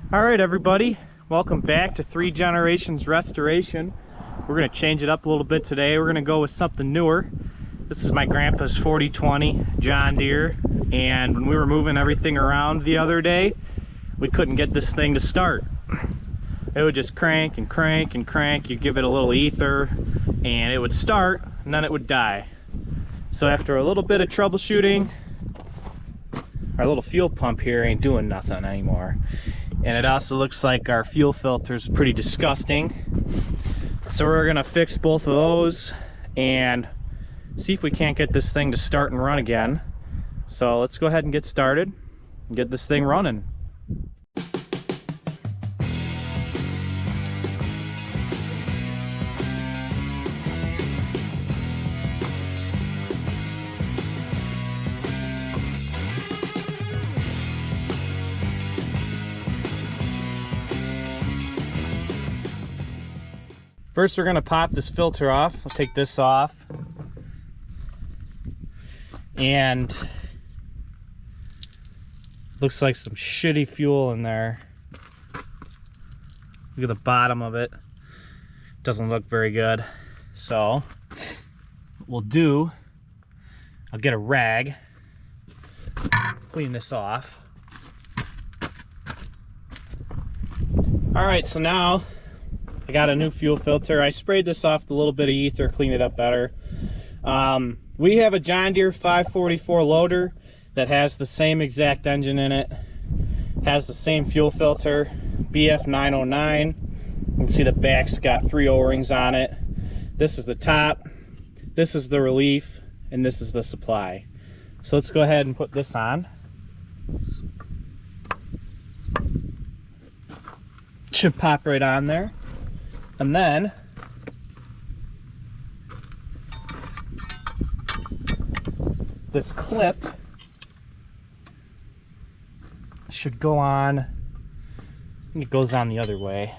All right, everybody, welcome back to 3 Generations Restoration. We're going to change it up a little bit today. We're going to go with something newer. This is my grandpa's 4020 John Deere, and when we were moving everything around the other day, we couldn't get this thing to start. It would just crank and crank and crank. You give it a little ether and it would start, and then it would die. So after a little bit of troubleshooting, our little fuel pump here ain't doing nothing anymore. And it also looks like our fuel filter is pretty disgusting. So we're gonna fix both of those and see if we can't get this thing to start and run again. So let's go ahead and get started and get this thing running. First, we're gonna pop this filter off. I'll take this off. And looks like some shitty fuel in there. Look at the bottom of it. Doesn't look very good. So what we'll do, I'll get a rag, clean this off. All right, so now I got a new fuel filter. I sprayed this off with a little bit of ether, clean it up better. We have a John Deere 544 loader that has the same exact engine in it, has the same fuel filter, BF 909. You can see the back's got 3 O-rings on it. This is the top, this is the relief, and this is the supply. So let's go ahead and put this on. Should pop right on there. And then this clip should go on. I think it goes on the other way.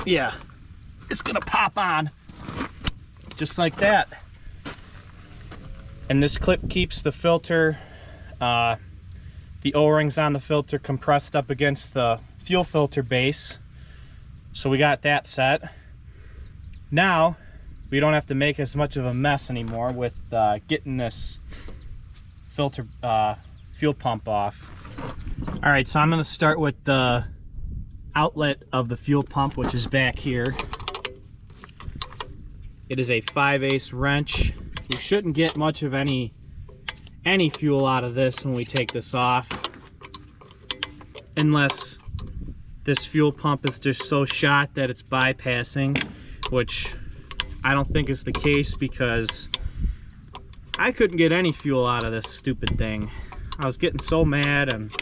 Yeah, it's gonna pop on just like that. And this clip keeps the filter, the O-rings on the filter compressed up against the fuel filter base. So we got that set. Now we don't have to make as much of a mess anymore with getting this filter fuel pump off. All right, so I'm going to start with the outlet of the fuel pump, which is back here. It is a 5/8 wrench. You shouldn't get much of any fuel out of this when we take this off, unless this fuel pump is just so shot that it's bypassing, which I don't think is the case, because I couldn't get any fuel out of this stupid thing. I was getting so mad, and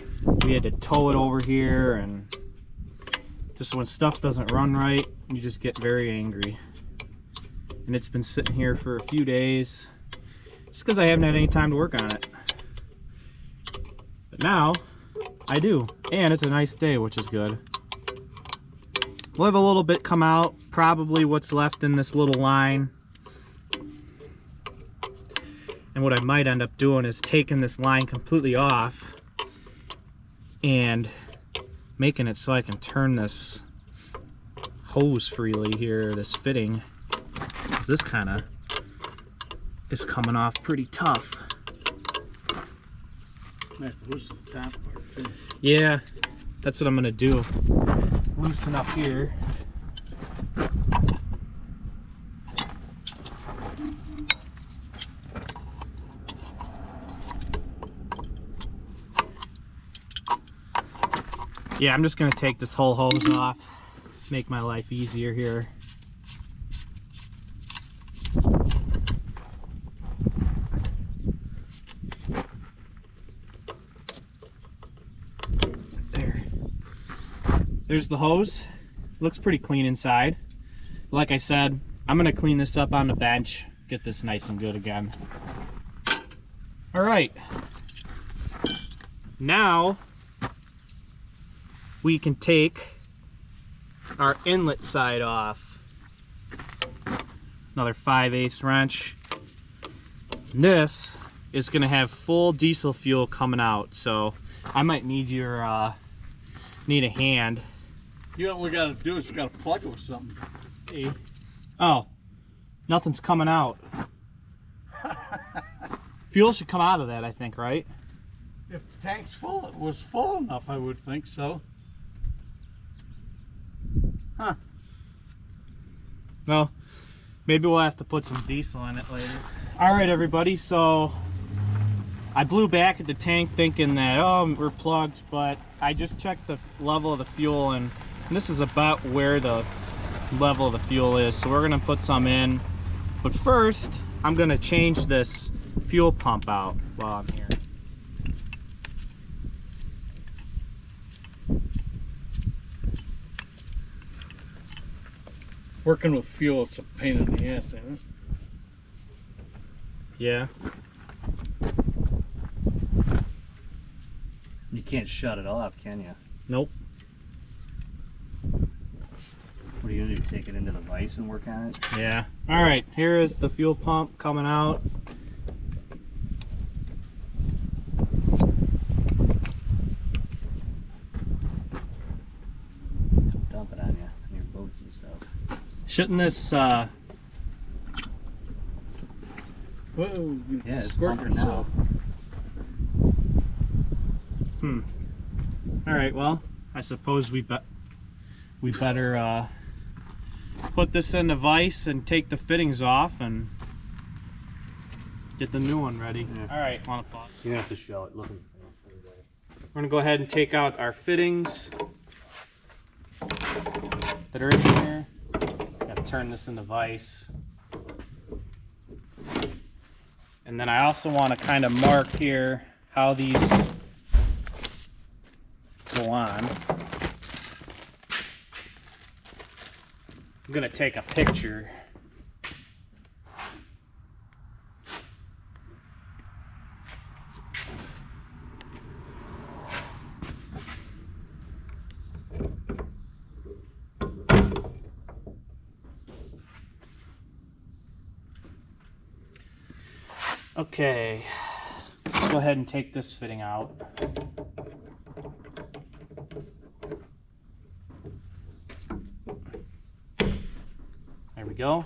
we had to tow it over here, and just when stuff doesn't run right, you just get very angry. And it's been sitting here for a few days. It's because I haven't had any time to work on it. But now I do, and it's a nice day, which is good. We'll have a little bit come out, probably what's left in this little line. And what I might end up doing is taking this line completely off and making it so I can turn this hose freely here, this fitting. This kind of is coming off pretty tough. I have to loosen the top part too. Yeah, that's what I'm gonna do. Loosen up here. Yeah, I'm just gonna take this whole hose off, make my life easier here. There's the hose. Looks pretty clean inside. Like I said, I'm gonna clean this up on the bench, get this nice and good again. All right, now we can take our inlet side off. Another 5/8 wrench. This is gonna have full diesel fuel coming out, so I might need your need a hand. You know what we gotta do is we gotta plug it with something. Hey. Oh, nothing's coming out. Fuel should come out of that, I think, right? If the tank's full, it was full enough, I would think so. Huh. Well, maybe we'll have to put some diesel in it later. All right, everybody, so I blew back at the tank thinking that, oh, we're plugged, but I just checked the level of the fuel, and this is about where the level of the fuel is. So we're gonna put some in, but first I'm gonna change this fuel pump out while I'm here. Working with fuel, it's a pain in the ass, ain't it? Yeah. You can't shut it off, can you? Nope. What are you gonna do? Take it into the vise and work on it? Yeah. All right, here is the fuel pump coming out. Dump it on you, on your boats and stuff. Shouldn't this, Whoa, Yeah, it's squirt pumping yourself. now. All right, well, I suppose we better put this in the vise and take the fittings off and get the new one ready. Yeah. All right, want to pause? You're gonna have to show it. Looking. We're gonna go ahead and take out our fittings that are in here. Got to turn this in the vise. And then I also want to kind of mark here how these go on. I'm gonna take a picture. Okay, let's go ahead and take this fitting out. There we go.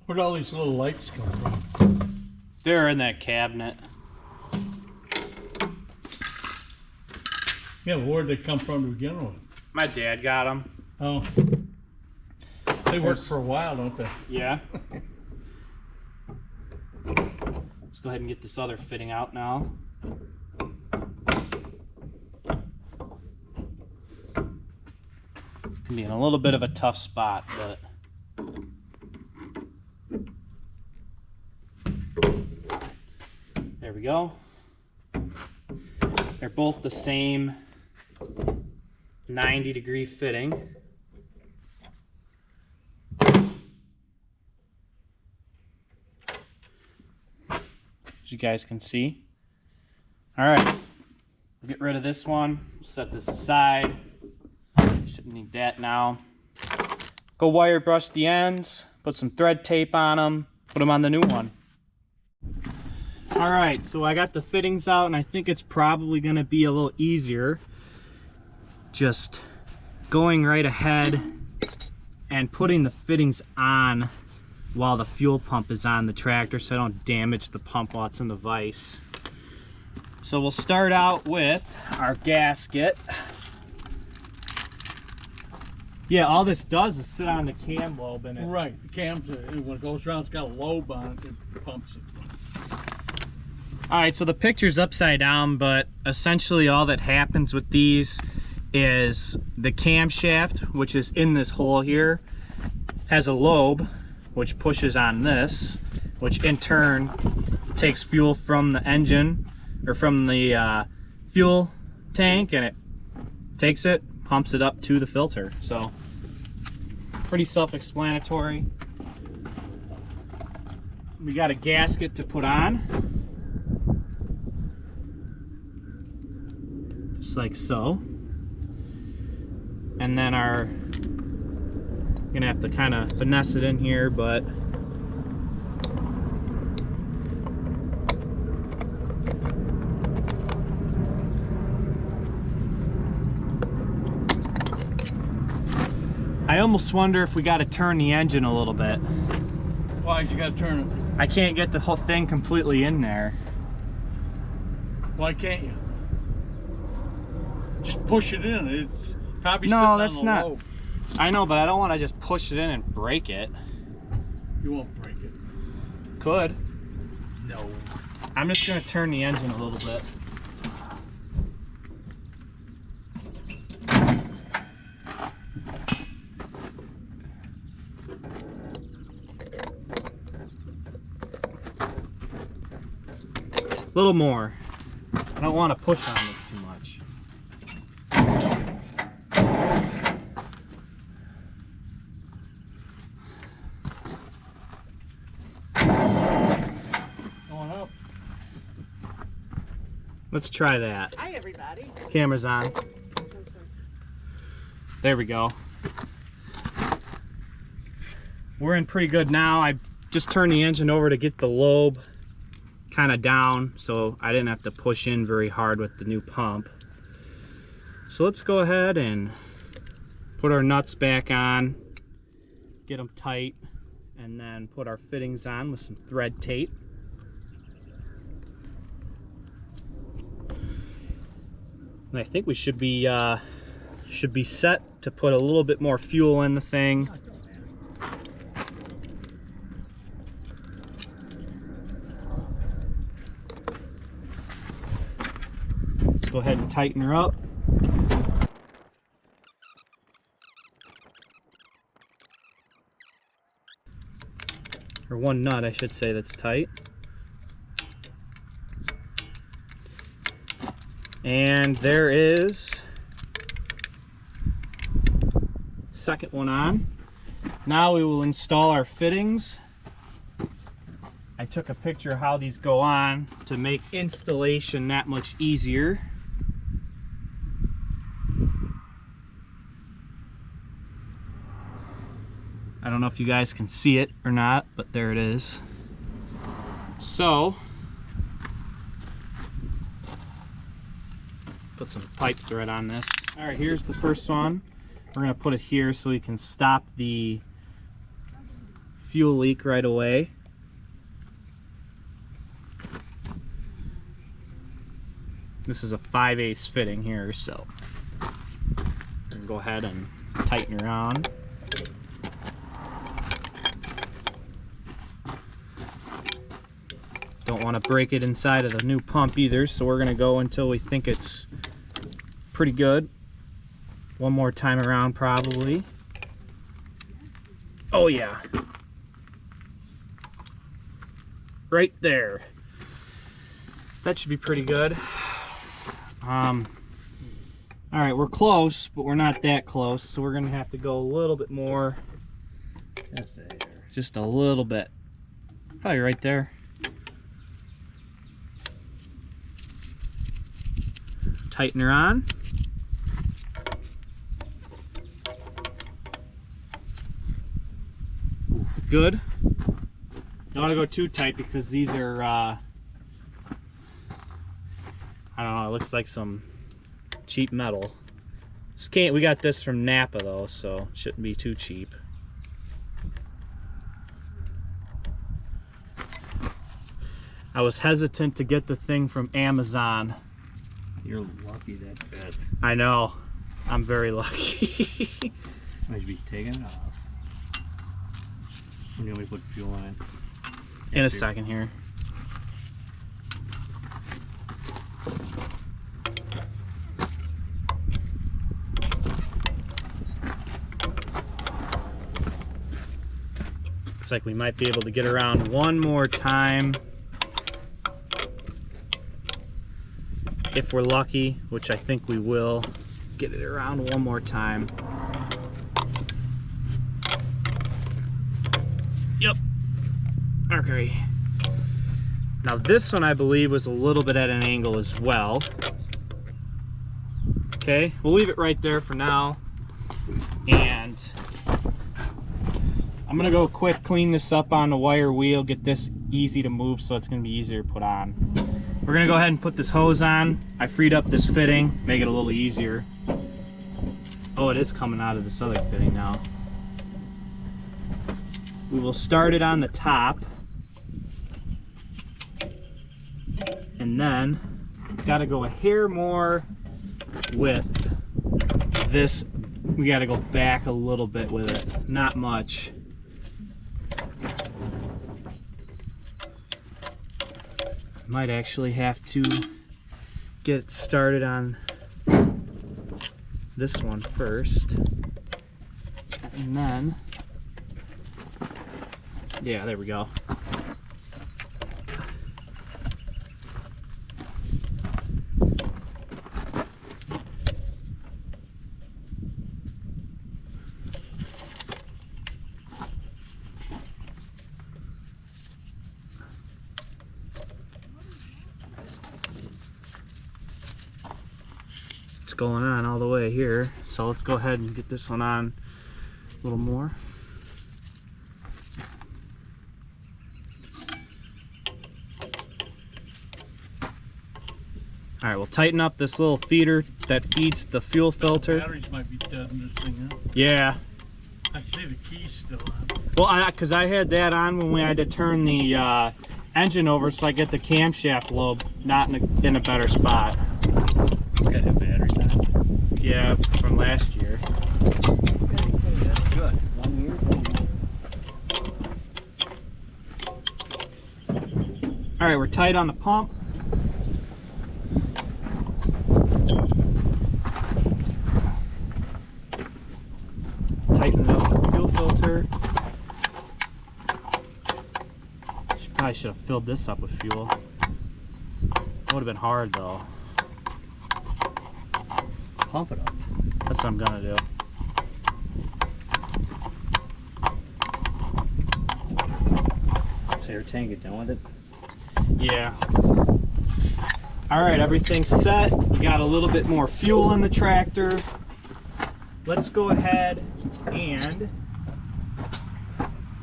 Where'd all these little lights come from? They're in that cabinet. Yeah, but where'd they come from to begin with? My dad got them. Oh. They work for a while, don't they? Yeah. Let's go ahead and get this other fitting out now. Can be in a little bit of a tough spot, but there we go. They're both the same 90-degree fitting. As you guys can see. All right, we'll get rid of this one, set this aside. Shouldn't need that now. Go wire brush the ends, put some thread tape on them, put them on the new one. All right, so I got the fittings out, and I think it's probably gonna be a little easier just going right ahead and putting the fittings on while the fuel pump is on the tractor so I don't damage the pump while it's in the vise. So we'll start out with our gasket. Yeah, all this does is sit on the cam lobe and it... Right, the cam's, when it goes around, it's got a lobe on it, it pumps it. Alright, so the picture's upside down, but essentially all that happens with these is the camshaft, which is in this hole here, has a lobe, which pushes on this, which in turn takes fuel from the engine, or from the fuel tank, and it takes it, pumps it up to the filter. So, pretty self-explanatory. We got a gasket to put on. Just like so. And then our Gonna have to kind of finesse it in here, but I almost wonder if we got to turn the engine a little bit. Why you gotta turn it? I can't get the whole thing completely in there. Why can't you? Just push it in. It's probably No, sitting on that's the not. lobe. I know, but I don't want to just push it in and break it. You won't break it. Could. No. I'm just gonna turn the engine a little bit. A little more. I don't want to push on this too much. Going up. Let's try that. Hi, everybody. Camera's on. There we go. We're in pretty good now. I just turned the engine over to get the lobe kind of down, so I didn't have to push in very hard with the new pump. So let's go ahead and put our nuts back on, get them tight, and then put our fittings on with some thread tape. And I think we should be set to put a little bit more fuel in the thing. Let's go ahead and tighten her up. Or one nut, I should say, that's tight. And there is second one on. Now we will install our fittings. I took a picture of how these go on to make installation that much easier. I don't know if you guys can see it or not, but there it is. So, put some pipe thread on this. All right, here's the first one. We're gonna put it here so we can stop the fuel leak right away. This is a 5/8 fitting here, so we're gonna go ahead and tighten her on. Don't want to break it inside of the new pump either, so we're gonna go until we think it's pretty good. One more time around probably. Oh yeah. Right there. That should be pretty good. Alright, we're close, but we're not that close, so we're gonna have to go a little bit more. Just a little bit. Probably right there. Tighten her on. Good. Don't want to go too tight because these are, I don't know, it looks like some cheap metal. We got this from Napa though, so it shouldn't be too cheap. I was hesitant to get the thing from Amazon. You're lucky that fit. I know. I'm very lucky. I should be taking it off. When do we put fuel in it? In a second here. Looks like we might be able to get around one more time. If we're lucky, which I think we will, get it around one more time. Yep. Okay. Now this one I believe was a little bit at an angle as well. Okay, we'll leave it right there for now. And I'm gonna go quick clean this up on the wire wheel, get this easy to move so it's gonna be easier to put on. We're gonna go ahead and put this hose on. I freed up this fitting, make it a little easier. Oh, it is coming out of this other fitting now. We will start it on the top. And then, gotta go a hair more with this. We gotta go back a little bit with it, not much. Might actually have to get it started on this one first. And then, yeah, there we go. Going on all the way here, so let's go ahead and get this one on a little more. All right, we'll tighten up this little feeder that feeds the fuel filter. The batteries might be dead in this thing, huh? Yeah. I can see the key's still on. Well, because I had that on when we had to turn the engine over, so I get the camshaft lobe not in a better spot. It's got new batteries on it. Yeah, from last year. That's good. 1 year. All right, we're tight on the pump. Tighten up the fuel filter. Probably should have filled this up with fuel. It would have been hard though. Pump it up. That's what I'm gonna do. So your tank, get done with it. Yeah. All right, everything's set. We got a little bit more fuel in the tractor. Let's go ahead and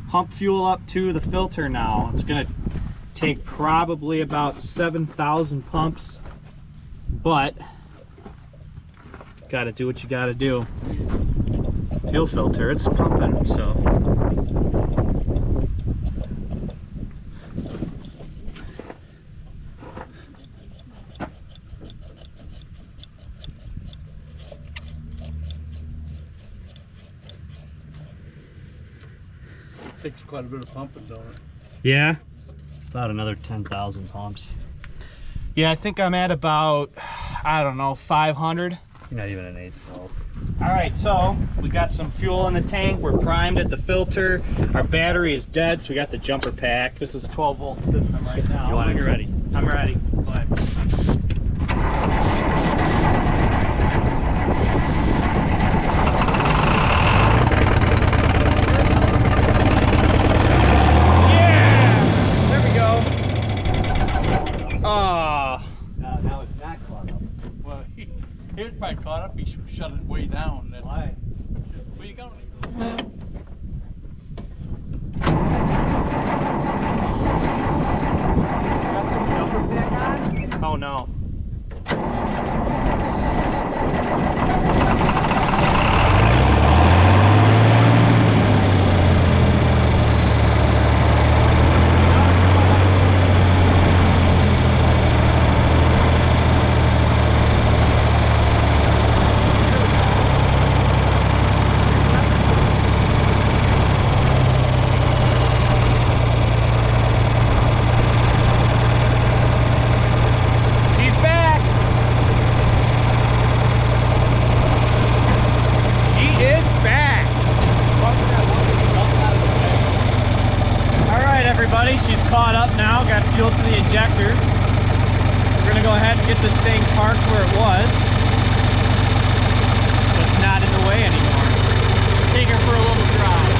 pump fuel up to the filter now. It's gonna take probably about 7,000 pumps, but gotta do what you gotta do. Fuel filter, it's pumping, so. Takes quite a bit of pumping, don't it? Yeah? About another 10,000 pumps. Yeah, I think I'm at about, I don't know, 500. Not even an eighth full. All right, so we got some fuel in the tank. We're primed at the filter. Our battery is dead, so we got the jumper pack. This is a 12-volt system right now. You want to get ready? I'm ready. Go ahead. Now it's not caught up. Well, he was probably caught up. He shut it way down. That's, Why? where you going? Got the jumper pack on? Oh no. She's caught up now, got fuel to the injectors. We're gonna go ahead and get this thing parked where it was, so it's not in the way anymore. Take her for a little drive.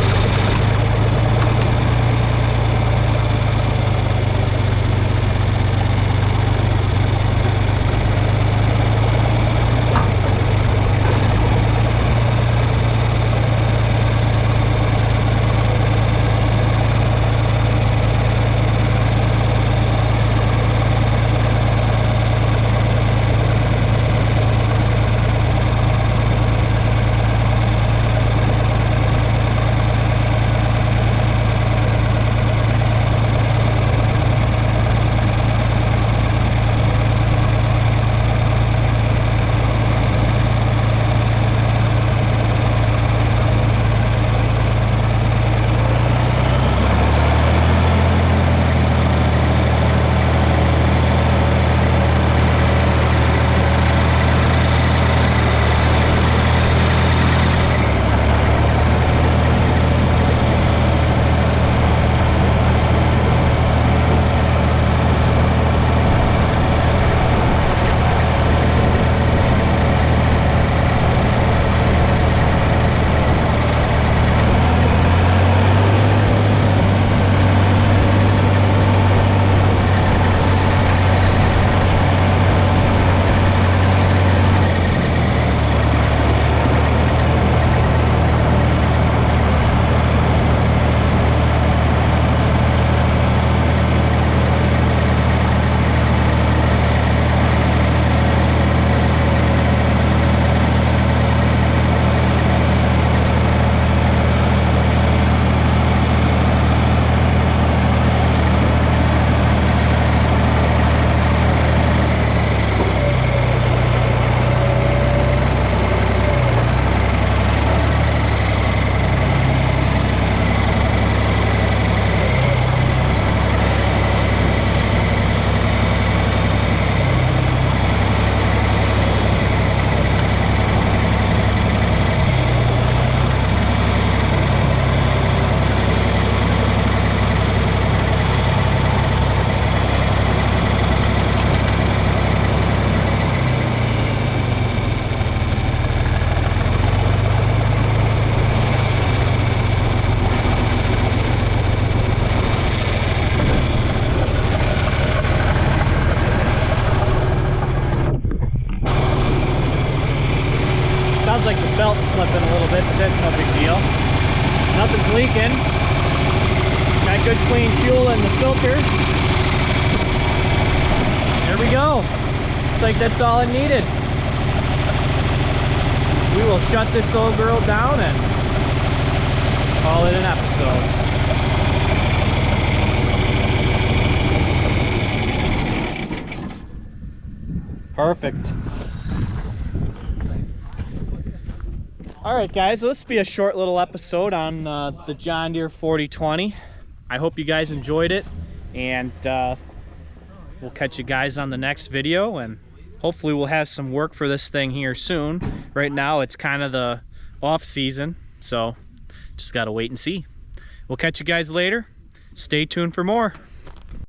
clean fuel in the filter. There we go. Looks like that's all it needed. We will shut this old girl down and call it an episode. Perfect. Alright guys, well, this will be a short little episode on the John Deere 4020. I hope you guys enjoyed it, and we'll catch you guys on the next video, and hopefully we'll have some work for this thing here soon. Right now it's kind of the off season, so just gotta wait and see. We'll catch you guys later. Stay tuned for more.